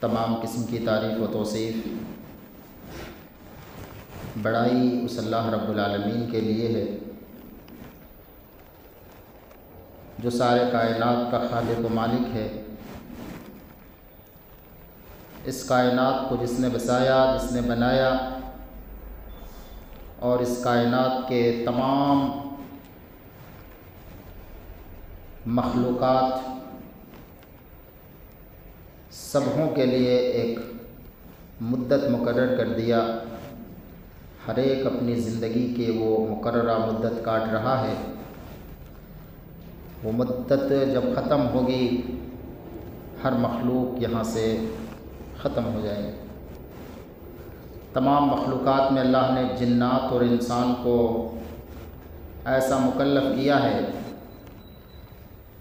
تمام قسم کی تعریف و توصیف بڑائی اس اللہ رب العالمین کے لیے ہے جو سارے کائنات کا خالق و مالک ہے۔ اس کائنات کو جس نے بسایا، جس نے بنایا، اور اس کائنات کے تمام مخلوقات سبھوں کے لیے ایک مدت مقرر کر دیا۔ ہر ایک اپنی زندگی کے وہ مقررہ مدت کاٹ رہا ہے۔ وہ مدت جب ختم ہوگی ہر مخلوق یہاں سے ختم ہو جائے گی۔ تمام مخلوقات میں اللہ نے جنات اور انسان کو ایسا مکلف کیا ہے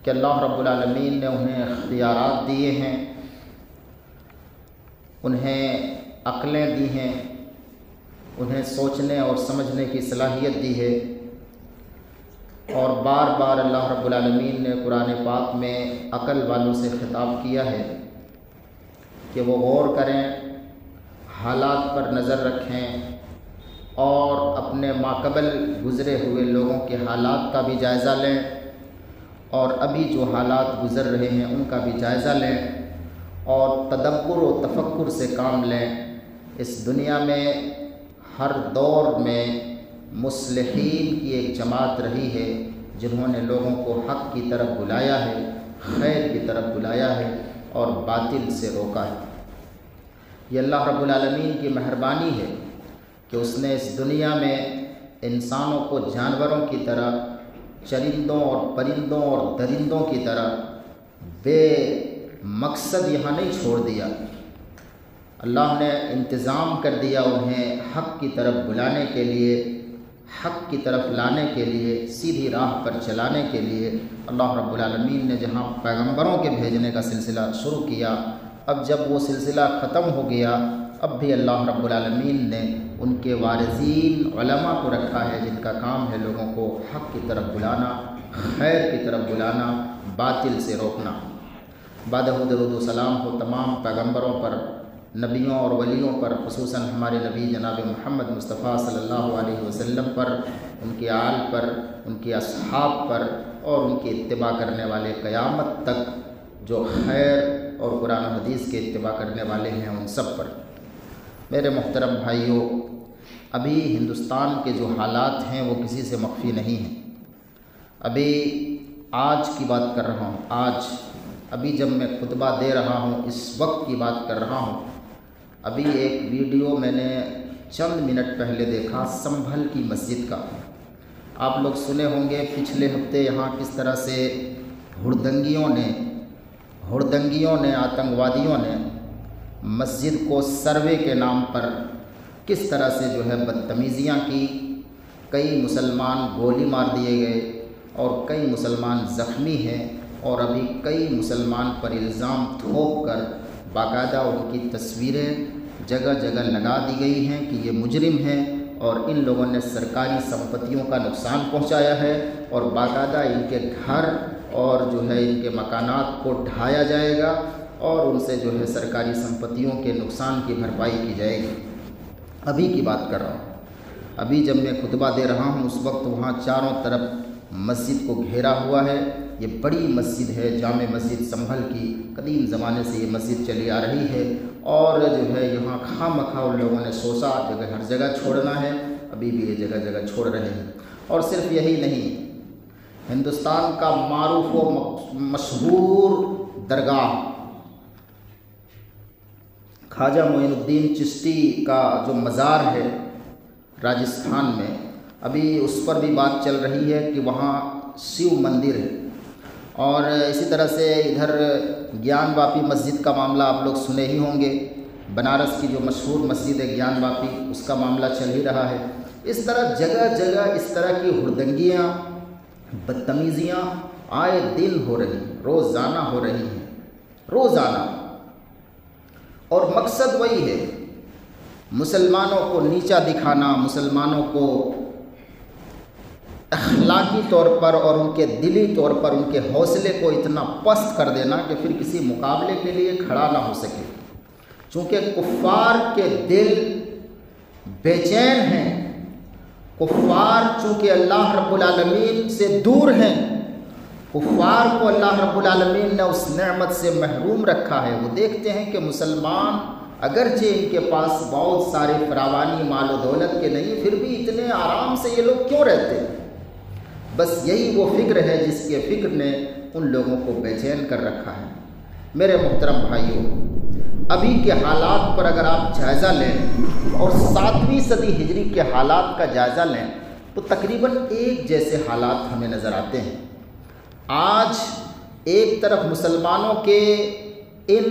کہ اللہ رب العالمین نے انہیں اختیارات دیے ہیں، انہیں عقلیں دی ہیں، انہیں سوچنے اور سمجھنے کی صلاحیت دی ہے، اور بار بار اللہ رب العالمین نے قرآن پاک میں عقل والوں سے خطاب کیا ہے کہ وہ غور کریں، حالات پر نظر رکھیں، اور اپنے ماقبل گزرے ہوئے لوگوں کے حالات کا بھی جائزہ لیں، اور ابھی جو حالات گزر رہے ہیں ان کا بھی جائزہ لیں، اور تدبر و تفکر سے کام لیں۔ اس دنیا میں ہر دور میں مصلحین کی ایک جماعت رہی ہے جنہوں نے لوگوں کو حق کی طرف بلایا ہے، خیر کی طرف بلایا ہے اور باطل سے روکا ہے۔ یہ اللہ رب العالمین کی مہربانی ہے کہ اس نے اس دنیا میں انسانوں کو جانوروں کی طرح، چرندوں اور پرندوں اور درندوں کی طرح بے مقصد یہاں نہیں چھوڑ دیا۔ اللہ نے انتظام کر دیا انہیں حق کی طرف بلانے کے لیے، حق کی طرف لانے کے لیے، سیدھی راہ پر چلانے کے لیے۔ اللہ رب العالمین نے جہاں پیغمبروں کے بھیجنے کا سلسلہ شروع کیا، اب جب وہ سلسلہ ختم ہو گیا، اب بھی اللہ رب العالمین نے ان کے وارثین علماء کو رکھا ہے جن کا کام ہے لوگوں کو حق کی طرف بلانا، خیر کی طرف بلانا، باطل سے روکنا۔ بعدہ درود و سلام ہو تمام پیغمبروں پر، نبیوں اور ولیوں پر، خصوصاً ہمارے نبی جناب محمد مصطفیٰ صلی اللہ علیہ وسلم پر، ان کے آل پر، ان کے اصحاب پر، اور ان کی اتباع کرنے والے قیامت تک جو خیر اور قرآن و حدیث کے اتباع کرنے والے ہیں ان سب پر۔ میرے محترم بھائیوں، ابھی ہندوستان کے جو حالات ہیں وہ کسی سے مخفی نہیں ہیں۔ ابھی آج کی بات کر رہا ہوں، ابھی جب میں خطبہ دے رہا ہوں، اس وقت کی بات کر رہا ہوں، ابھی ایک ویڈیو میں نے چند منٹ پہلے دیکھا سنبھل کی مسجد کا۔ آپ لوگ سنے ہوں گے پچھلے ہفتے یہاں کس طرح سے ہڑدنگیوں نے آتنکوادیوں نے مسجد کو سروے کے نام پر کس طرح سے جو ہے بدتمیزیاں کی، کئی مسلمان گولی مار دیے گئے اور کئی مسلمان زخمی ہیں، اور ابھی کئی مسلمان پر الزام تھوپ کر باقاعدہ ان کی تصویریں جگہ جگہ لگا دی گئی ہیں کہ یہ مجرم ہیں اور ان لوگوں نے سرکاری سمپتیوں کا نقصان پہنچایا ہے، اور باقاعدہ ان کے گھر اور جو ہے ان کے مکانات کو ڈھایا جائے گا اور ان سے جو ہے سرکاری سمپتیوں کے نقصان کی بھرپائی کی جائے گی۔ ابھی کی بات کر رہا ہوں، ابھی جب میں خطبہ دے رہا ہوں اس وقت وہاں چاروں طرف مسجد کو گھیرا ہوا ہے۔ یہ بڑی مسجد ہے، جامع مسجد سنبھل کی، قدیم زمانے سے یہ مسجد چلی آ رہی ہے، اور جو ہے یہاں خواہ مخواہ ان لوگوں نے سوچا ہر جگہ چھوڑنا ہے، ابھی بھی یہ جگہ جگہ چھوڑ رہے ہیں۔ اور صرف یہی نہیں، ہندوستان کا معروف و مشہور درگاہ خواجہ معین الدین چشتی کا جو مزار ہے راجستھان میں، ابھی اس پر بھی بات چل رہی ہے کہ وہاں شیو مندر ہے۔ اور اسی طرح سے ادھر گیان واپی مسجد کا معاملہ آپ لوگ سنے ہی ہوں گے، بنارس کی جو مشہور مسجد ہے گیان واپی، اس کا معاملہ چل ہی رہا ہے۔ اس طرح جگہ جگہ اس طرح کی ہڑدنگیاں، بدتمیزیاں آئے دن ہو رہی ہیں، روزانہ ہو رہی ہیں، روزانہ، اور مقصد وہی ہے، مسلمانوں کو نیچا دکھانا، مسلمانوں کو اخلاقی طور پر اور ان کے دلی طور پر ان کے حوصلے کو اتنا پست کر دینا کہ پھر کسی مقابلے کے لیے کھڑا نہ ہو سکے۔ چونکہ کفار کے دل بے چین ہیں، کفار چونکہ اللہ رب العالمین سے دور ہیں، کفار کو اللہ رب العالمین نے اس نعمت سے محروم رکھا ہے۔ وہ دیکھتے ہیں کہ مسلمان اگرچہ ان کے پاس بہت سارے فراوانی مال و دولت کے نہیں، پھر بھی اتنے آرام سے یہ لوگ کیوں رہتے ہیں؟ بس یہی وہ فکر ہے جس کے فکر نے ان لوگوں کو بے چین کر رکھا ہے۔ میرے محترم بھائیوں، ابھی کے حالات پر اگر آپ جائزہ لیں اور 7ویں صدی ہجری کے حالات کا جائزہ لیں تو تقریباً ایک جیسے حالات ہمیں نظر آتے ہیں۔ آج ایک طرف مسلمانوں کے ان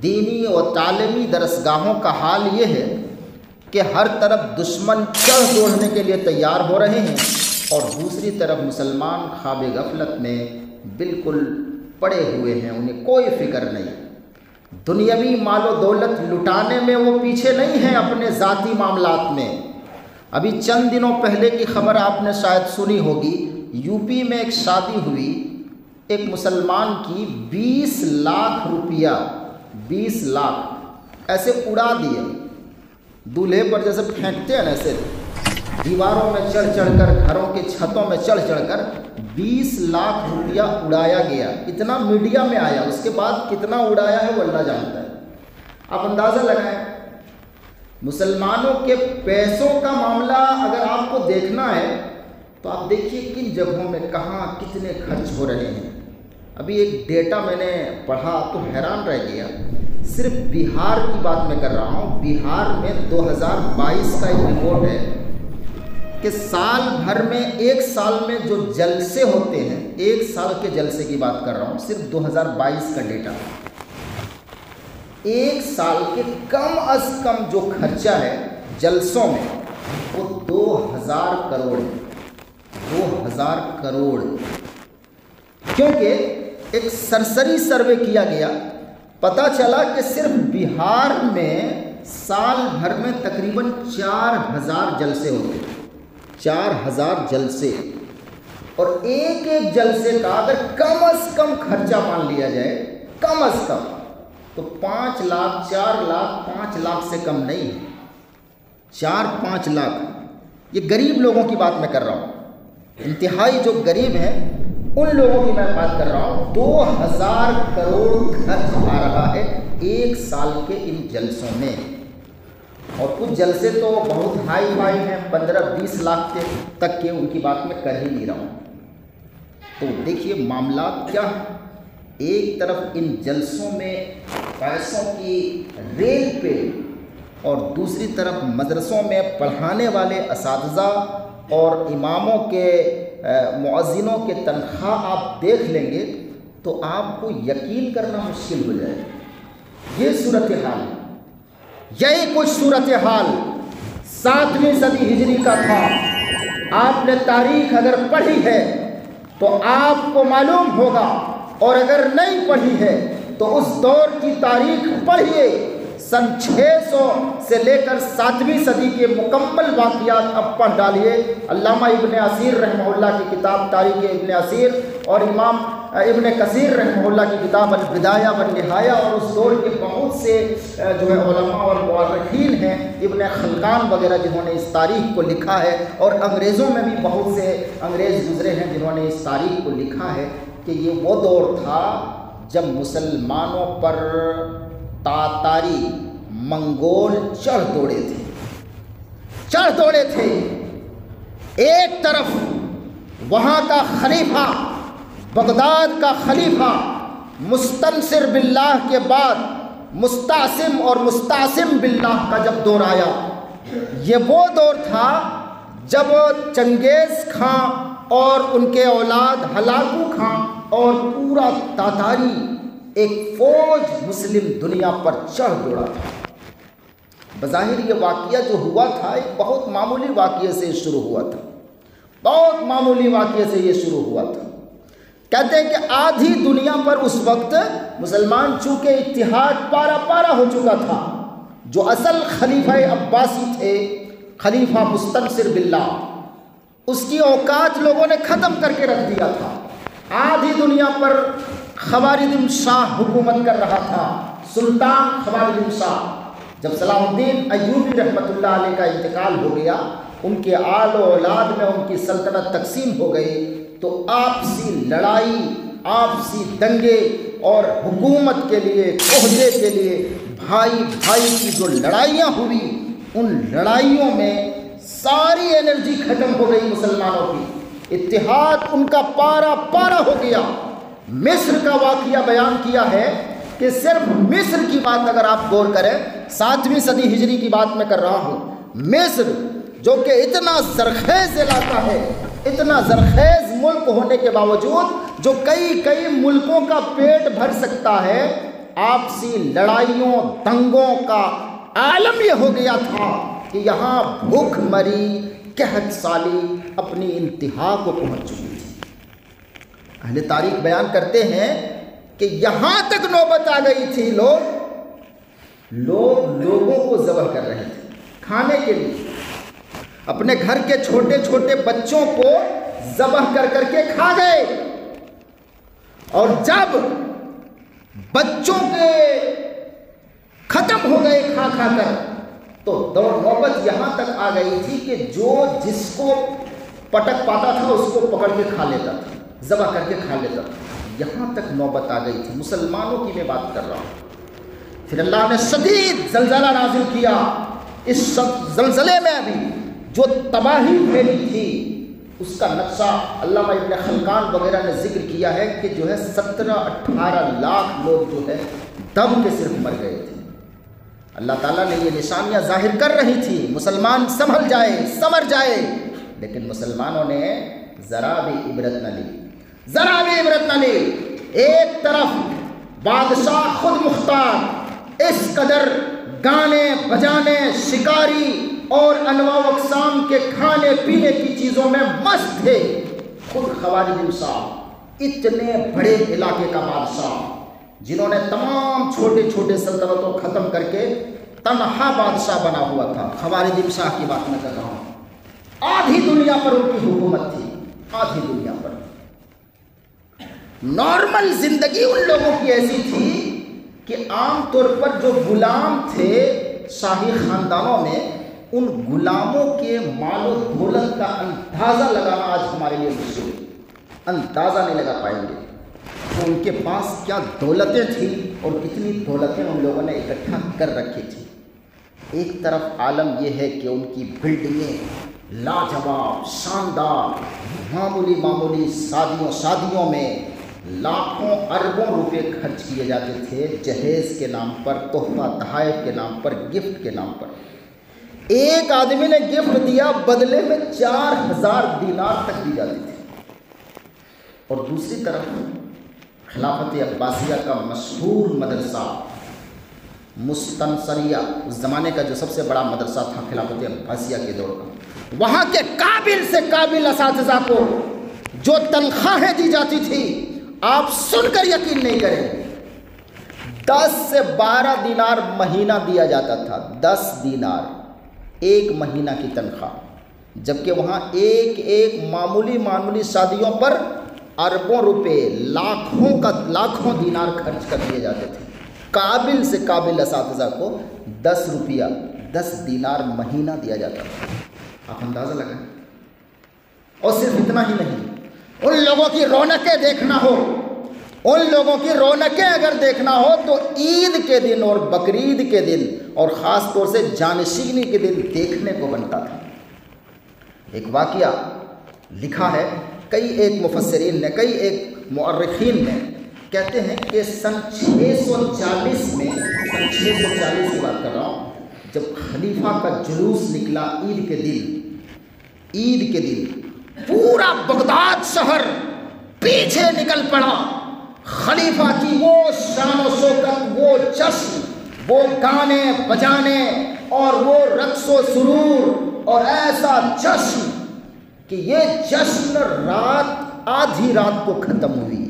دینی اور تعلیمی درسگاہوں کا حال یہ ہے کہ ہر طرف دشمن چڑھ دوڑنے کے لیے تیار ہو رہے ہیں، اور دوسری طرف مسلمان خواب غفلت میں بالکل پڑے ہوئے ہیں، انہیں کوئی فکر نہیں۔ دنیاوی مال و دولت لٹانے میں وہ پیچھے نہیں ہیں اپنے ذاتی معاملات میں۔ ابھی چند دنوں پہلے کی خبر آپ نے شاید سنی ہوگی، یو پی میں ایک شادی ہوئی، ایک مسلمان کی 20 لاکھ روپیہ 20 لاکھ ایسے اڑا دیے، دولہے پر جیسے پھینکتے ہیں ایسے دیواروں میں چڑھ چڑھ کر، گھروں کے چھتوں میں چڑھ چڑھ کر 20 لاکھ روپیہ اڑایا گیا۔ اتنا میڈیا میں آیا، اس کے بعد کتنا اڑایا ہے وہ اللہ جانتا ہے۔ آپ اندازہ لگائیں، مسلمانوں کے پیسوں کا معاملہ اگر آپ کو دیکھنا ہے تو آپ دیکھیے کن جگہوں میں کہاں کتنے خرچ ہو رہے ہیں۔ ابھی ایک ڈیٹا میں نے پڑھا تو حیران رہ گیا، صرف بہار کی بات میں کر رہا ہوں۔ بہار میں 2022 کا ایک رپورٹ ہے کہ سال بھر میں، ایک سال میں جو جلسے ہوتے ہیں، ایک سال کے جلسے کی بات کر رہا ہوں، صرف 2022 کا ڈیٹا، ایک سال کے کم از کم جو خرچہ ہے جلسوں میں وہ 2000 کروڑ ہے۔ 2000 کروڑ، کیونکہ ایک سرسری سروے کیا گیا، پتہ چلا کہ صرف بہار میں سال بھر میں تقریباً 4000 جلسے ہوتے ہیں، 4000 جلسے، اور ایک ایک جلسے کا اگر کم از کم خرچہ مان لیا جائے، کم از کم، تو 5 لاکھ 4 لاکھ 5 لاکھ سے کم نہیں ہے، 4-5 لاکھ۔ یہ غریب لوگوں کی بات میں کر رہا ہوں، انتہائی جو غریب ہیں ان لوگوں کی میں بات کر رہا ہوں۔ 2000 کروڑ خرچ آ رہا ہے ایک سال کے ان جلسوں میں، اور کچھ جلسے تو بہت ہائی فائی ہیں، 15-20 لاکھ تک کے، ان کی بات میں کر ہی نہیں رہا ہوں۔ تو دیکھیے معاملات کیا ہیں، ایک طرف ان جلسوں میں پیسوں کی ریل پہ، اور دوسری طرف مدرسوں میں پڑھانے والے اساتذہ اور اماموں کے مؤذنوں کے تنخواہ آپ دیکھ لیں گے تو آپ کو یقین کرنا مشکل ہو جائے گا۔ یہ صورتحال، یہی کچھ صورتحال 7ویں صدی ہجری کا تھا۔ آپ نے تاریخ اگر پڑھی ہے تو آپ کو معلوم ہوگا، اور اگر نہیں پڑھی ہے تو اس دور کی تاریخ پڑھیے۔ سن 600 سے لے کر 7ویں صدی کے مکمل واقعات اب پڑھ ڈالیے۔ علامہ ابن اثیر رحمہ اللہ کی کتاب تاریخ ابن اثیر، اور امام ابن کثیر رحمہ اللہ کی کتاب البدایہ والنہایہ، اور اس دور کے بہت سے جو ہے علماء اور مورخین ہیں، ابن خلقان وغیرہ، جنہوں نے اس تاریخ کو لکھا ہے، اور انگریزوں میں بھی بہت سے انگریز گزرے ہیں جنہوں نے اس تاریخ کو لکھا ہے کہ یہ وہ دور تھا جب مسلمانوں پر تاتاری منگول چڑھ دوڑے تھے۔ ایک طرف وہاں کا خلیفہ، بغداد کا خلیفہ، مستنصر باللہ کے بعد مستعصم اور مستعصم باللہ کا جب دور آیا، یہ وہ دور تھا جب چنگیز خاں اور ان کے اولاد ہلاکو خاں اور پورا تاتاری ایک فوج مسلم دنیا پر چڑھ دوڑا تھا۔ بظاہر یہ واقعہ جو ہوا تھا ایک بہت معمولی واقعے سے شروع ہوا تھا، بہت معمولی واقعے سے یہ شروع ہوا تھا۔ کہتے ہیں کہ آدھی دنیا پر اس وقت مسلمان چونکہ اتحاد پارا پارا ہو چکا تھا، جو اصل خلیفہ عباسی تھے، خلیفہ مستنصر باللہ، اس کی اوقات لوگوں نے ختم کر کے رکھ دیا تھا۔ آدھی دنیا پر خوارزم شاہ حکومت کر رہا تھا، سلطان خوارزم بن شاہ، جب صلاح الدین ایوبی رحمۃ اللہ علیہ کا انتقال ہو گیا، ان کے آل و اولاد میں ان کی سلطنت تقسیم ہو گئی، تو آپسی لڑائی، آپسی دنگے اور حکومت کے لیے، عہدے کے لیے بھائی بھائی کی جو لڑائیاں ہوئی، ان لڑائیوں میں ساری انرجی ختم ہو گئی مسلمانوں کی، اتحاد ان کا پارا پارا ہو گیا۔ مصر کا واقعہ بیان کیا ہے کہ صرف مصر کی بات اگر آپ غور کریں، 7ویں صدی ہجری کی بات میں کر رہا ہوں، مصر جو کہ اتنا زرخیز علاقہ ہے، اتنا زرخیز ملک ہونے کے باوجود جو کئی ملکوں کا پیٹ بھر سکتا ہے، آپسی لڑائیوں دنگوں کا عالم یہ ہو گیا تھا کہ یہاں بھوک مری، قحط سالی اپنی انتہا کو پہنچ چکی تھی۔ اہل تاریخ بیان کرتے ہیں کہ یہاں تک نوبت آ گئی تھی، لوگوں کو ذبح کر رہے تھے کھانے کے لیے، اپنے گھر کے چھوٹے چھوٹے بچوں کو ذبح کر کے کھا گئے، اور جب بچوں کے ختم ہو گئے کھا کر، تو نوبت یہاں تک آ گئی تھی کہ جو جس کو پٹک پاتا تھا اس کو پکڑ کے کھا لیتا تھا، ذبح کر کے کھا لیتا تھا۔ یہاں تک نوبت آ گئی تھی، مسلمانوں کی میں بات کر رہا ہوں۔ پھر اللہ نے شدید زلزلہ نازل کیا، اس زلزلے میں بھی جو تباہی پھیلی تھی اس کا نقشہ علامہ ابن خلقان وغیرہ نے ذکر کیا ہے کہ جو ہے 17-18 لاکھ لوگ جو ہے دم کے صرف مر گئے تھے۔ اللہ تعالیٰ نے یہ نشانیاں ظاہر کر رہی تھی مسلمان سنبھل جائے، سنور جائے، لیکن مسلمانوں نے ذرا بھی عبرت نہ لی، ذرا بھی عبرت نہ لی۔ ایک طرف بادشاہ خود مختار اس قدر گانے بجانے، شکاری اور انواع و اقسام کے کھانے پینے کی چیزوں میں مست تھے، خود خوارزم بن شاہ اتنے بڑے علاقے کا بادشاہ جنہوں نے تمام چھوٹے چھوٹے سلطنتوں کو ختم کر کے تنہا بادشاہ بنا ہوا تھا۔ خوارزم بن شاہ کی بات میں کر رہا ہوں، آدھی دنیا پر ان کی حکومت تھی، آدھی دنیا پر۔ نارمل زندگی ان لوگوں کی ایسی تھی کہ عام طور پر جو غلام تھے شاہی خاندانوں میں، ان غلاموں کے مال و دولت کا اندازہ لگانا آج ہمارے لیے مشکل ہے، اندازہ نہیں لگا پائیں گے کہ ان کے پاس کیا دولتیں تھیں اور کتنی دولتیں ان لوگوں نے اکٹھا کر رکھی تھی۔ ایک طرف عالم یہ ہے کہ ان کی بلڈنگیں لاجواب، شاندار، معمولی شادیوں میں لاکھوں اربوں روپے خرچ کیے جاتے تھے، جہیز کے نام پر، تحفہ تحائف کے نام پر، گفٹ کے نام پر۔ ایک آدمی نے گفٹ دیا، بدلے میں 4000 دینار تک دی جاتی تھی۔ اور دوسری طرف خلافت عباسیہ کا مشہور مدرسہ مستنصریہ، اس زمانے کا جو سب سے بڑا مدرسہ تھا خلافت عباسیہ کے دور کا، وہاں کے قابل سے قابل اساتذہ کو جو تنخواہیں دی جاتی تھی، آپ سن کر یقین نہیں کریں گے، 10 سے 12 دینار مہینہ دیا جاتا تھا، 10 دینار ایک مہینہ کی تنخواہ، جبکہ وہاں ایک معمولی شادیوں پر اربوں روپے، لاکھوں دینار خرچ کر دیے جاتے تھے۔ قابل سے قابل اساتذہ کو 10 روپیہ، 10 دینار مہینہ دیا جاتا تھا۔ آپ اندازہ لگائیں۔ اور صرف اتنا ہی نہیں، ان لوگوں کی رونقیں دیکھنا ہو، ان لوگوں کی رونقیں اگر دیکھنا ہو تو عید کے دن اور بقرعید کے دن اور خاص طور سے جانشینی کے دن دیکھنے کو بنتا تھا۔ ایک واقعہ لکھا ہے ایک مفسرین نے، ایک مؤرخین نے، کہتے ہیں کہ سن 640 میں، سن 640 کی بات کر رہا ہوں، جب خلیفہ کا جلوس نکلا عید کے دن پورا بغداد شہر پیچھے نکل پڑا، خلیفہ کی وہ شان و شوکت، وہ جشن، وہ گانے بجانے اور وہ رقص و سرور، اور ایسا جشن کہ یہ جشن آدھی رات کو ختم ہوئی۔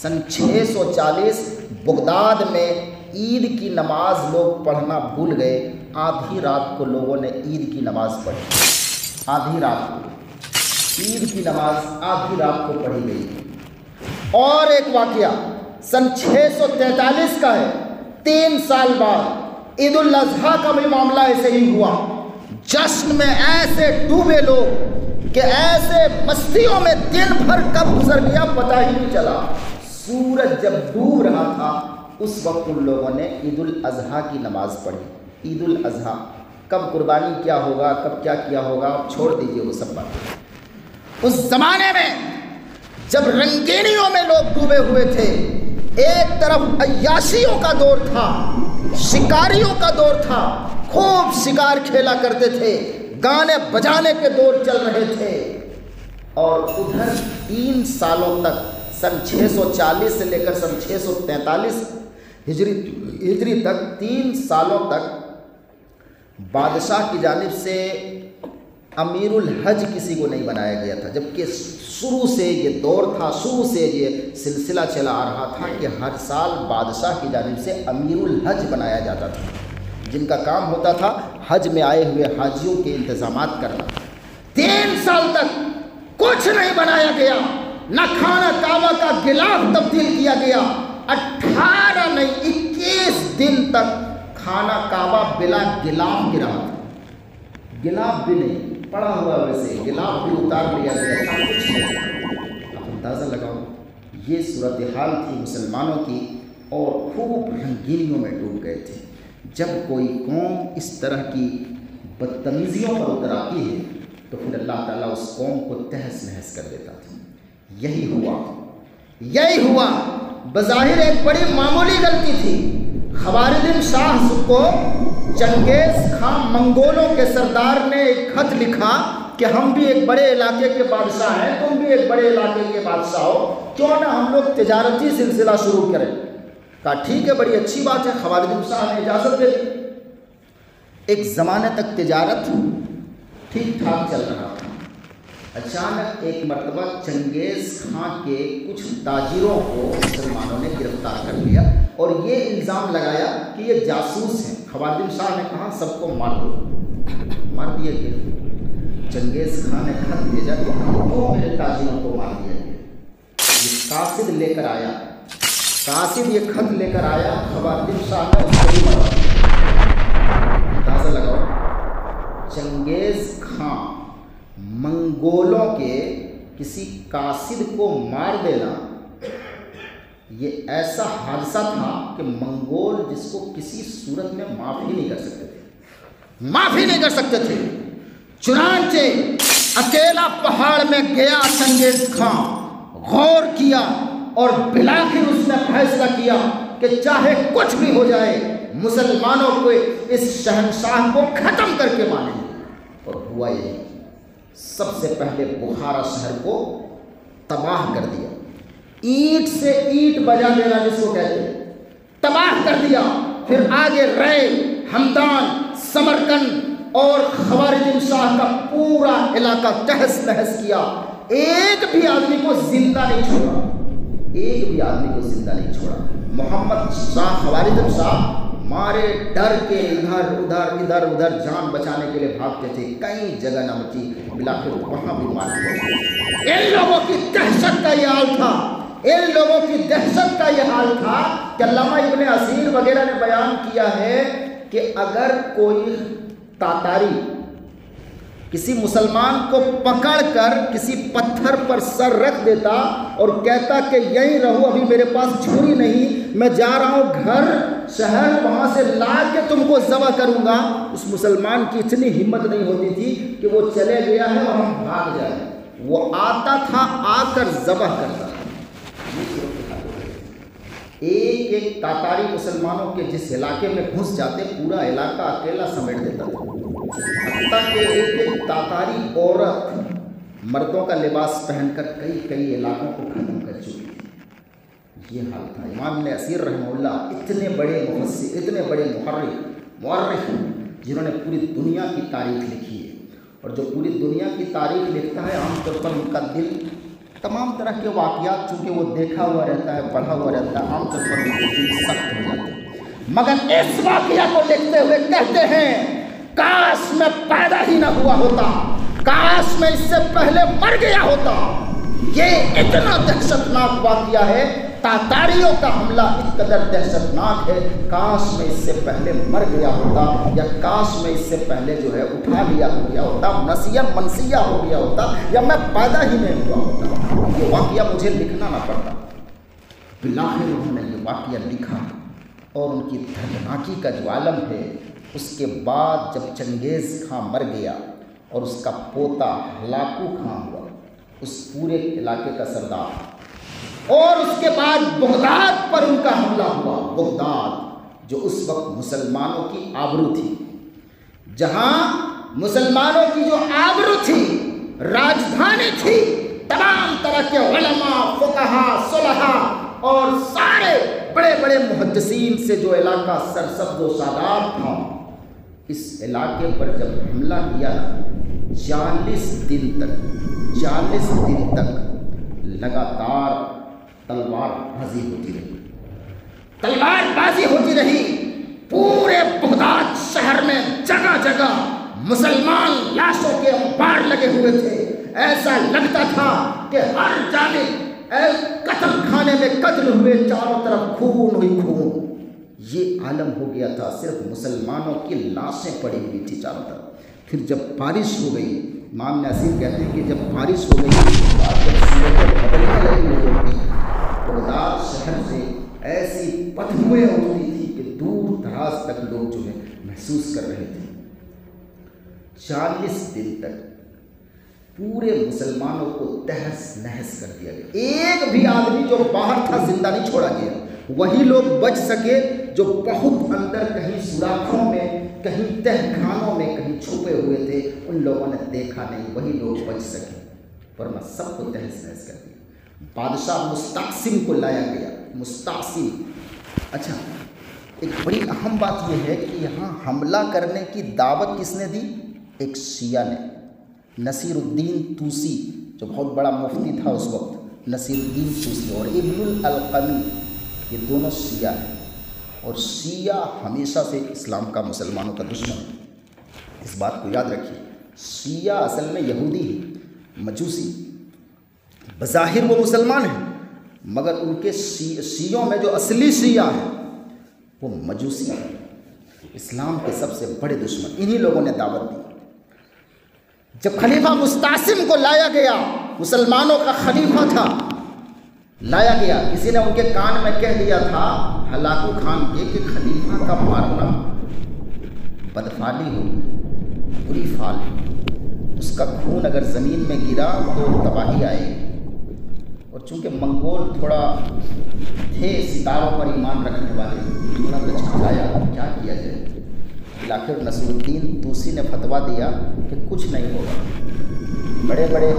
سن 640 بغداد میں عید کی نماز لوگ پڑھنا بھول گئے، آدھی رات کو لوگوں نے عید کی نماز پڑھی، آدھی رات کو عید کی نماز آدھی رات کو پڑھی گئی۔ اور ایک واقعہ سن 643 کا ہے، 3 سال بعد عید الاضحیٰ کا بھی معاملہ ایسے ہی ہوا. جشن میں ایسے ڈوبے لوگ کہ ایسے مستیوں میں دن بھر کب گزر گیا پتہ ہی نہیں چلا. سورج جب ڈوب رہا تھا اس وقت ان لوگوں نے عید الاضحیٰ کی نماز پڑھی. عید الاضحیٰ کب قربانی کیا ہوگا، کب کیا کیا ہوگا، چھوڑ دیجئے وہ سب باتیں. اس زمانے میں جب رنگینیوں میں لوگ ڈوبے ہوئے تھے، ایک طرف عیاشیوں کا دور تھا، شکاریوں کا دور تھا، خوب شکار کھیلا کرتے تھے، گانے بجانے کے دور چل رہے تھے، اور ادھر 3 سالوں تک سن 640 سے لے کر سن 643 ہجری تک 3 سالوں تک بادشاہ کی جانب سے امیر الحج کسی کو نہیں بنایا گیا تھا. جبکہ شروع سے یہ دور تھا، شروع سے یہ سلسلہ چلا آ رہا تھا کہ ہر سال بادشاہ کی جانب سے امیر الحج بنایا جاتا تھا، جن کا کام ہوتا تھا حج میں آئے ہوئے حاجیوں کے انتظامات کرنا. 3 سال تک کچھ نہیں بنایا گیا، نہ خانہ کعبہ کا غلاف تبدیل کیا گیا. 18 نہیں 21 دن تک خانہ کعبہ بلا غلاف گرا تھا. غلاف بھی نہیں پڑا ہوا، ویسے غلاف بھی اتار لیا گیا تھا، کچھ نہیں. آپ اندازہ لگاؤ یہ صورتحال تھی مسلمانوں کی، اور خوب رنگینیوں میں ڈوب گئے تھے. جب کوئی قوم اس طرح کی بدتمیزیوں پر اتر آتی ہے تو پھر اللہ تعالیٰ اس قوم کو تہس نہس کر دیتا تھا. یہی ہوا. بظاہر ایک بڑی معمولی غلطی تھی. خوارزم شاہ کو چنگیز خان منگولوں کے سردار نے ایک خط لکھا کہ ہم بھی ایک بڑے علاقے کے بادشاہ ہیں، تم بھی ایک بڑے علاقے کے بادشاہ ہو، کیوں نہ ہم لوگ تجارتی سلسلہ شروع کریں. کہا ٹھیک ہے، بڑی اچھی بات ہے. خوارزم شاہ نے اجازت دے دی. ایک زمانے تک تجارت ٹھیک ٹھاک چل رہا تھا. اچانک ایک مرتبہ چنگیز خان کے کچھ تاجروں کو مسلمانوں نے گرفتار کر لیا اور یہ الزام لگایا کہ یہ جاسوس ہیں. خوارزم شاہ نے کہا سب کو مار دو. مار دیا گیا. چنگیز خان نے خط بھیجا کہ دو میرے تاجروں کو مار دیا گیا. یہ قاصد لے کر آیا، قاصد یہ خط لے کر آیا. خوارزم شاہ نے اس کو بھی مارا. اندازہ لگاؤ، چنگیز خان منگولوں کے کسی قاصد کو مار دینا یہ ایسا حادثہ تھا کہ منگول جس کو کسی صورت میں معافی نہیں کر سکتے تھے. چنانچہ اکیلا پہاڑ میں گیا چنگیز خان، غور کیا اور بالآخر اس نے فیصلہ کیا کہ چاہے کچھ بھی ہو جائے مسلمانوں کو اس شہنشاہ کو ختم کر کے مانیں گے. اور ہوا یہی. سب سے پہلے بخارا شہر کو تباہ کر دیا. اینٹ سے اینٹ بجا دینا جس کو کہتے ہیں، تباہ کر دیا. پھر آگے رے، ہمدان، سمرقند اور خوارزم شاہ کا پورا علاقہ تہس نہس کیا. ایک بھی آدمی کو زندہ نہیں چھوڑا. محمد شاہ خوارزم شاہ مارے ڈر کے ادھر ادھر جان بچانے کے لیے بھاگتے تھے. کئی جگہ نہ بچی، بالآخر وہاں بھی مار دیا. ان لوگوں کی دہشت کا یہ حال تھا کہ علامہ ابن اسیر وغیرہ نے بیان کیا ہے کہ اگر کوئی تاتاری کسی مسلمان کو پکڑ کر کسی پتھر پر سر رکھ دیتا اور کہتا کہ یہیں رہو، ابھی میرے پاس چھری نہیں، میں جا رہا ہوں گھر شہر، وہاں سے لا کے تم کو ذبح کروں گا، اس مسلمان کی اتنی ہمت نہیں ہوتی تھی کہ وہ چلے گیا ہے اور ہم بھاگ جائیں. وہ آتا تھا، آ کر ذبح کرتا. ایک ایک تاتاری مسلمانوں کے جس علاقے میں گھس جاتے پورا علاقہ اکیلا سمیٹ دیتا تھا. حتیٰ کہ ایک ایک تاتاری عورت مردوں کا لباس پہن کر کئی علاقوں کو ختم کر چکی تھی. یہ حال تھا. امام ابن اسیر رحمہ اللہ اتنے بڑے مفسر، اتنے بڑے مورخ جنہوں نے پوری دنیا کی تاریخ لکھی ہے، اور جو پوری دنیا کی تاریخ لکھتا ہے عام طور پر ان کا دل تمام طرح کے واقعات چونکہ وہ دیکھا ہوا رہتا ہے، پڑھا ہوا رہتا ہے، عام طور پر ان کے دل سخت ہو جاتے ہیں. مگر اس واقعہ کو دیکھتے ہوئے کہتے ہیں کاش میں پیدا ہی نہ ہوا ہوتا، کاش میں اس سے پہلے مر گیا ہوتا. یہ اتنا دہشتناک واقعہ ہے تاتاریوں کا حملہ اس قدر دہشتناک ہے، کاش میں اس سے پہلے مر گیا ہوتا، یا کاش میں اس سے پہلے جو ہے اٹھا لیا ہو گیا ہوتا، نسیہ منسیہ ہو گیا ہوتا، یا میں پیدا ہی نہیں ہوا ہوتا، یہ واقعہ مجھے لکھنا نہ پڑتا۔ بالآخر انہوں نے یہ واقعہ لکھا، اور ان کی دردناکی کا جو عالم ہے، اس کے بعد جب چنگیز خاں مر گیا اور اس کا پوتا ہلاکو خاں ہوا، اس پورے علاقے کا سردار، اور اس کے بعد بغداد پر ان کا حملہ ہوا۔ بغداد جو اس وقت مسلمانوں کی آبرو تھی، جہاں مسلمانوں کی جو آبرو تھی، راجدھانی تھی، تمام طرح کے علماء، فقہا، صلحاء اور سارے بڑے بڑے محدثین سے جو علاقہ سرسبز و شاداب تھا، اس علاقے پر جب حملہ کیا، 40 دن تک لگاتار تلوار بازی ہوتی رہی۔ پورے بغداد شہر میں جگہ جگہ مسلمان لاشوں کے انبار لگے ہوئے تھے، ایسا لگتا تھا کہ ہر جانب قتل خانے میں قتل ہوئے، چاروں طرف خون ہی خون۔ یہ عالم ہو گیا تھا، صرف مسلمانوں کی لاشیں پڑی ہوئی تھی چاروں طرف۔ پھر جب بارش ہو گئی، امام ناصر کہتے ہیں کہ جب بارش ہو گئی، بغداد شہر سے ایسی بدبوئیں اٹھتی تھی کہ دور دراز تک لوگ جو ہے محسوس کر رہے تھے۔ 40 دن تک پورے مسلمانوں کو تہس نہس کر دیا گیا، ایک بھی آدمی جو باہر تھا زندہ نہیں چھوڑا گیا۔ وہی لوگ بچ سکے جو بہت اندر کہیں سوراخوں میں، کہیں تہ خانوں میں کہیں چھپے ہوئے تھے، ان لوگوں نے دیکھا نہیں، وہی لوگ بچ سکے، ورنہ سب کو تہس نہس کر دیا۔ بادشاہ مستعصم کو لایا گیا، مستعصم۔ اچھا، ایک بڑی اہم بات یہ ہے کہ یہاں حملہ کرنے کی دعوت کس نے دی؟ ایک شیعہ نے، نصیر الدین طوسی، جو بہت بڑا مفتی تھا اس وقت، نصیر الدین طوسی اور ابن القمی، یہ دونوں شیعہ ہیں، اور شیعہ ہمیشہ سے اسلام کا، مسلمانوں کا دشمن ہے۔ اس بات کو یاد رکھیے، شیعہ اصل میں یہودی ہے، مجوسی، بظاہر وہ مسلمان ہیں، مگر ان کے شیعوں میں جو اصلی شیعہ ہیں وہ مجوسی ہیں، اسلام کے سب سے بڑے دشمن۔ انہی لوگوں نے دعوت دی۔ جب خلیفہ مستعصم کو لایا گیا، مسلمانوں کا خلیفہ تھا، لایا گیا، کسی نے ان کے کان میں کہہ دیا تھا ہلاکو خان کے کہ خلیفہ کا مارنا بدفعلی ہو، بری فعل ہے، اس کا خون اگر زمین میں گرا تو تباہی آئے گی۔ اور چونکہ منگول تھوڑا تھے ستاروں پر ایمان رکھنے والے، تھوڑا لچکایا، کیا کیا جائے؟ آخر نصیر الدین طوسی نے فتویٰ دیا کہ کچھ نہیں ہوگا، بڑے بڑے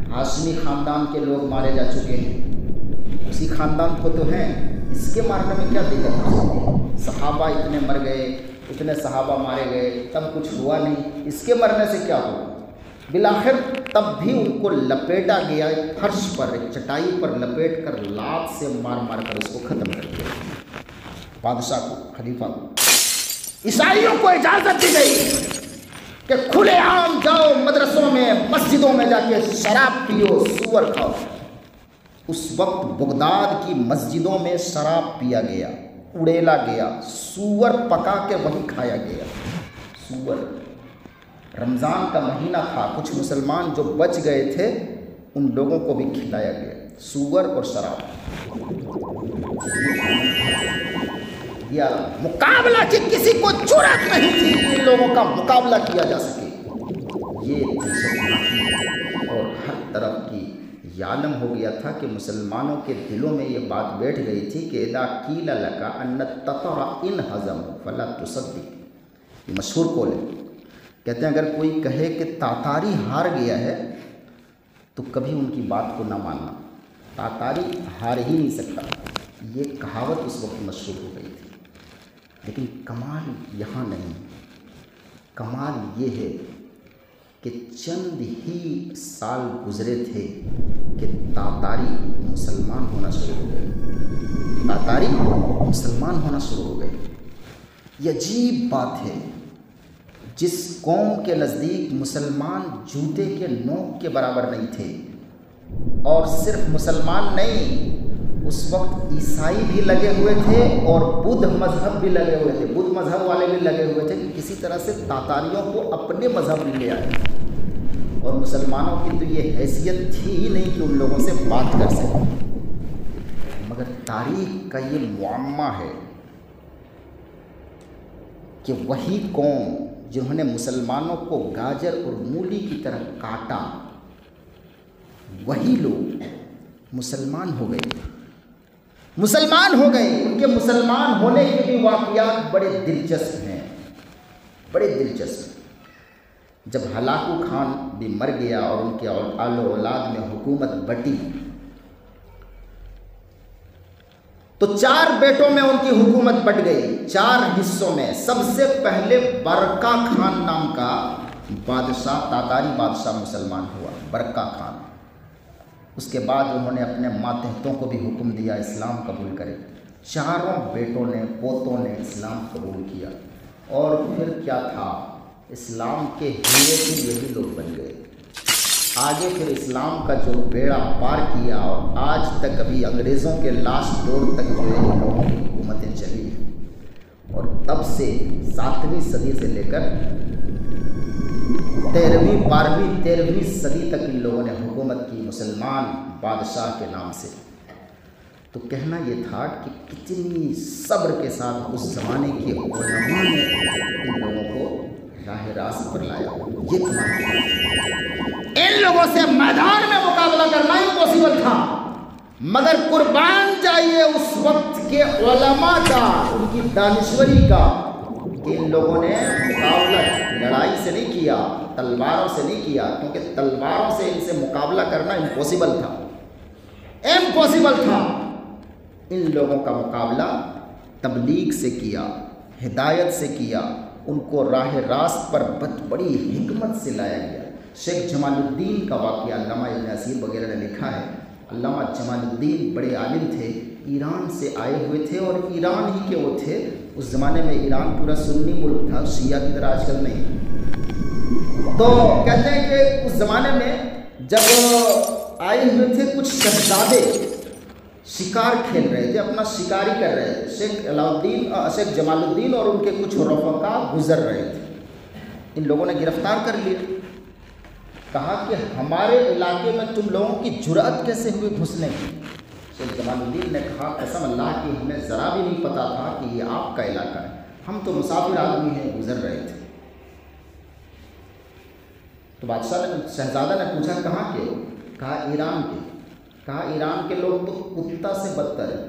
ہاشمی خاندان کے لوگ مارے جا چکے ہیں، اسی خاندان کو تو ہیں، اس کے مارنے میں کیا دقت ہو سکتی ہے؟ صحابہ اتنے مر گئے، اتنے صحابہ مارے گئے، تب کچھ ہوا نہیں، اس کے مرنے سے کیا ہوا؟ بالآخر تب بھی ان کو لپیٹا گیا، ایک فرش پر، ایک چٹائی پر لپیٹ کر لات سے مار مار کر اس کو ختم کر دیا، بادشاہ کو، خلیفہ کو۔ عیسائیوں کو اجازت دی گئی کہ کھلے عام جاؤ مدرسوں میں، مسجدوں میں جا کے شراب پیو، سور کھاؤ۔ اس وقت بغداد کی مسجدوں میں شراب پیا گیا، اڑیلا گیا، سور پکا کے وہی کھایا گیا، سور۔ رمضان کا مہینہ تھا، کچھ مسلمان جو بچ گئے تھے ان لوگوں کو بھی کھلایا گیا، سور اور شراب۔ یا مقابلہ کی کسی کو جرأت نہیں تھی ان لوگوں کا مقابلہ کیا جا سکے۔ یہ اور ہر طرف کی یہ عالم ہو گیا تھا کہ مسلمانوں کے دلوں میں یہ بات بیٹھ گئی تھی کہ اذا قیل لک ان التتر انہزموا فلا تصدق۔ یہ مشہور قول ہے، کہتے ہیں اگر کوئی کہے کہ تاتاری ہار گیا ہے تو کبھی ان کی بات کو نہ ماننا، تاتاری ہار ہی نہیں سکتا۔ یہ کہاوت اس وقت مشہور ہو گئی تھی، لیکن کمال یہاں نہیں، کمال یہ ہے کہ چند ہی سال گزرے تھے کہ تاتاری مسلمان ہونا شروع ہو گئے، تاتاری مسلمان ہونا شروع ہو گئے۔ یہ عجیب بات ہے، جس قوم کے نزدیک مسلمان جوتے کے نوک کے برابر نہیں تھے، اور صرف مسلمان نہیں، اس وقت عیسائی بھی لگے ہوئے تھے اور بدھ مذہب بھی لگے ہوئے تھے، بدھ مذہب والے بھی لگے ہوئے تھے کہ کسی طرح سے تاتاریوں کو اپنے مذہب میں لے آئے، اور مسلمانوں کی تو یہ حیثیت تھی ہی نہیں کہ ان لوگوں سے بات کر سکیں۔ مگر تاریخ کا یہ معمہ ہے کہ وہی قوم جنہوں نے مسلمانوں کو گاجر اور مولی کی طرح کاٹا، وہی لوگ مسلمان ہو گئے، مسلمان ہو گئے۔ ان کے مسلمان ہونے کے بھی واقعات بڑے دلچسپ ہیں، بڑے دلچسپ۔ جب ہلاکو خان بھی مر گیا اور ان کے آل و اولاد میں حکومت بٹی، تو 4 بیٹوں میں ان کی حکومت بٹ گئی، 4 حصوں میں۔ سب سے پہلے برقع خان نام کا بادشاہ، تاتاری بادشاہ مسلمان ہوا، برقع خان۔ اس کے بعد انہوں نے اپنے ماتحتوں کو بھی حکم دیا اسلام قبول کرے۔ 4 بیٹوں نے، پوتوں نے اسلام قبول کیا، اور پھر کیا تھا، اسلام کے ہیرے بھی یہی لوگ بن گئے۔ آگے پھر اسلام کا جو بیڑا پار کیا، اور آج تک ابھی انگریزوں کے لاسٹ دور تک جو ہے ان لوگوں کی حکومتیں چلی ہیں، اور تب سے 7ویں صدی سے لے کر 13ویں 12ویں 13ویں صدی تک ان لوگوں نے حکومت کی مسلمان بادشاہ کے نام سے۔ تو کہنا یہ تھا کہ کتنی صبر کے ساتھ اس زمانے کے علماء نے ان لوگوں کو راہ راست پر لایا۔ یہ تمہاری ان لوگوں سے میدان میں مقابلہ کرنا امپاسبل تھا، مگر قربان جائیے اس وقت کے علماء کا، ان کی دانشوری کا، کہ ان لوگوں نے مقابلہ لڑائی سے نہیں کیا، تلواروں سے نہیں کیا، کیونکہ تلواروں سے ان سے مقابلہ کرنا امپاسبل تھا، امپاسبل تھا۔ ان لوگوں کا مقابلہ تبلیغ سے کیا، ہدایت سے کیا، ان کو راہ راست پر بڑی حکمت سے لایا گیا۔ شیخ جمال الدین کا واقعہ علامہ ابن اثیر وغیرہ نے لکھا ہے۔ علامہ جمال الدین بڑے عالم تھے، ایران سے آئے ہوئے تھے، اور ایران ہی کے وہ تھے۔ اس زمانے میں ایران پورا سنی ملک تھا، شیعہ کی طرح آج کل نہیں۔ تو کہتے ہیں کہ اس زمانے میں جب آئے ہوئے تھے کچھ شہزادے شکار کھیل رہے تھے، اپنا شکاری کر رہے تھے، شیخ جمال الدین اور ان کے کچھ رفقا گزر رہے تھے۔ ان لوگوں نے گرفتار کر لیا، کہا کہ ہمارے علاقے میں تم لوگوں کی جرأت کیسے ہوئی گھسنے کی؟ شیخ جمال الدین نے کہا قسم اللہ کی ہمیں ذرا بھی نہیں پتا تھا کہ یہ آپ کا علاقہ ہے، ہم تو مسافر آدمی ہیں، گزر رہے تھے۔ تو بادشاہ نے، شہزادہ نے پوچھا کہاں کے؟ کہا ایران کے۔ کہا ایران کے لوگ تو کتا سے بدتر ہیں۔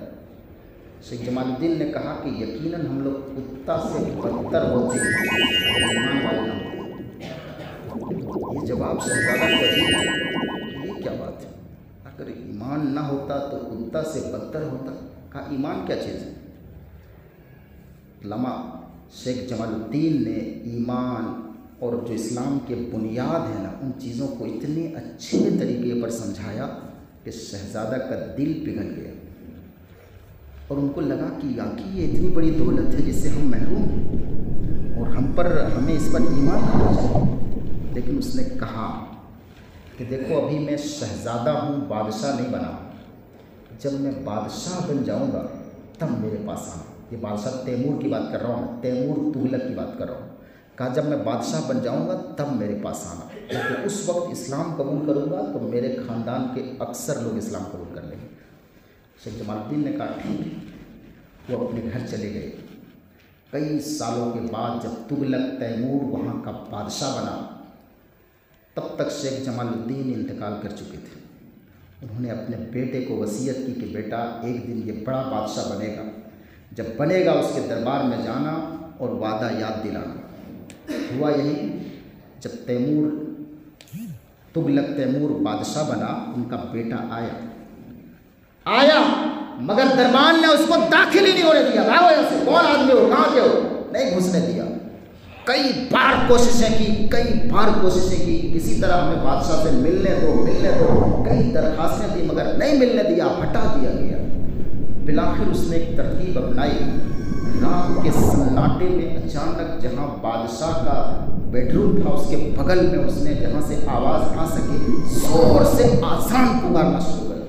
شیخ جمال الدین نے کہا کہ یقیناً ہم لوگ کتا سے بدتر ہوتے ہیں اگر ایمان والے نہ ہوتے۔ یہ جواب شہزادہ کو عجیب ہے، یہ کیا بات ہے؟ اگر ایمان نہ ہوتا تو کتا سے بدتر ہوتا۔ کہا ایمان کیا چیز ہے؟ علامہ شیخ جمال الدین نے ایمان اور جو اسلام کے بنیاد ہیں نا، ان چیزوں کو اتنے اچھے طریقے پر سمجھایا کہ شہزادہ کا دل پگھل گیا، اور ان کو لگا کہ یہ اتنی بڑی دولت ہے جس سے ہم محروم ہیں، اور ہمیں اس پر ایمان کرنا چاہیے۔ لیکن اس نے کہا کہ دیکھو ابھی میں شہزادہ ہوں، بادشاہ نہیں بنا، جب میں بادشاہ بن جاؤں گا تب میرے پاس آنا۔ یہ بادشاہ تیمور کی بات کر رہا ہوں، تیمور تغلق کی بات کر رہا ہوں۔ کہا جب میں بادشاہ بن جاؤں گا تب میرے پاس آنا، لیکن اس وقت اسلام قبول کروں گا تو میرے خاندان کے اکثر لوگ اسلام قبول کر لیں گے۔ شیخ جمال الدین نے کہا ٹھیک ہے، وہ اپنے گھر چلے گئے۔ کئی سالوں کے بعد جب تغلق تیمور وہاں کا بادشاہ بنا، تب تک شیخ جمال الدین انتقال کر چکے تھے۔ انہوں نے اپنے بیٹے کو وصیت کی کہ بیٹا ایک دن یہ بڑا بادشاہ بنے گا، جب بنے گا اس کے دربار میں جانا اور وعدہ یاد دلانا۔ ہوا یہی، جب تغلق تیمور بادشاہ بنا، ان کا بیٹا آیا مگر دربار نے اس کو داخل ہی نہیں ہونے دیا۔ وجہ سے کون آدمی ہو، کہاں کے ہو، نہیں گھسنے دیا۔ کئی بار کوششیں کی کسی طرح ہمیں بادشاہ سے ملنے دو، کئی درخواستیں دی مگر نہیں ملنے دیا، ہٹا دیا گیا۔ بالآخر اس نے ایک ترتیب اپنائی، رات کے سناٹے میں اچانک جہاں بادشاہ کا بیڈ روم تھا اس کے بغل میں اس نے جہاں سے آواز آ سکے زور سے آسان پکارنا شروع کر دیا۔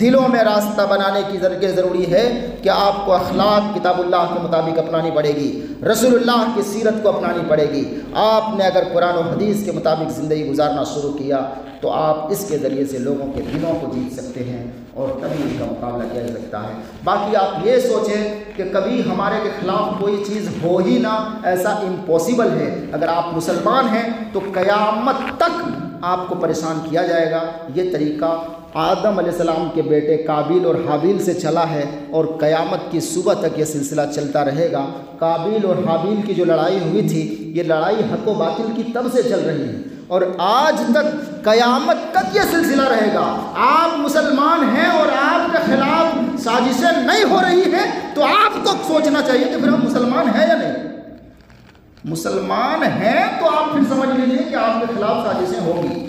دلوں میں راستہ بنانے کی ضروری ہے کہ آپ کو اخلاق کتاب اللہ کے مطابق اپنانی پڑے گی، رسول اللہ کی سیرت کو اپنانی پڑے گی۔ آپ نے اگر قرآن و حدیث کے مطابق زندگی گزارنا شروع کیا تو آپ اس کے ذریعے سے لوگوں کے دلوں کو جیت سکتے ہیں اور تبھی ان کا مقابلہ کیا جا سکتا ہے۔ باقی آپ یہ سوچیں کہ کبھی ہمارے کے خلاف کوئی چیز ہو ہی نہ، ایسا امپاسبل ہے۔ اگر آپ مسلمان ہیں تو قیامت تک آپ کو پریشان کیا جائے گا۔ یہ طریقہ آدم علیہ السلام کے بیٹے قابیل اور حابیل سے چلا ہے اور قیامت کی صبح تک یہ سلسلہ چلتا رہے گا۔ قابیل اور حابیل کی جو لڑائی ہوئی تھی، یہ لڑائی حق و باطل کی تب سے چل رہی ہے اور آج تک قیامت تک یہ سلسلہ رہے گا۔ آپ مسلمان ہیں اور آپ کے خلاف سازشیں نہیں ہو رہی ہیں تو آپ کو سوچنا چاہیے کہ پھر ہم مسلمان ہیں یا نہیں۔ مسلمان ہیں تو آپ پھر سمجھ لیجیے کہ آپ کے خلاف سازشیں ہوں گی،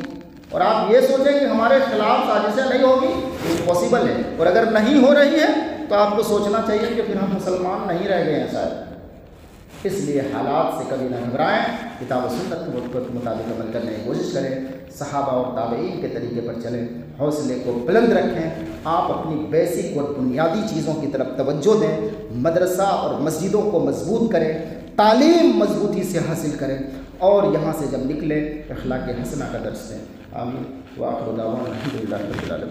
اور آپ یہ سوچیں کہ ہمارے خلاف سازشیں نہیں ہوگی، امپاسبل ہے۔ اور اگر نہیں ہو رہی ہے تو آپ کو سوچنا چاہیے کہ پھر ہم مسلمان نہیں رہ گئے ہیں شاید۔ اس لیے حالات سے کبھی نہ گھبرائیں، کتاب و سنت کے مطابق عمل کرنے کی کوشش کریں، صحابہ اور تابعین کے طریقے پر چلیں، حوصلے کو بلند رکھیں۔ آپ اپنی بیسک اور بنیادی چیزوں کی طرف توجہ دیں، مدرسہ اور مسجدوں کو مضبوط کریں، تعلیم مضبوطی سے حاصل کریں اور یہاں سے جب نکلیں اخلاق حسنہ کا درس دیں۔ آمین۔ وآخر دعوانا الحمد للہ رب العالمین۔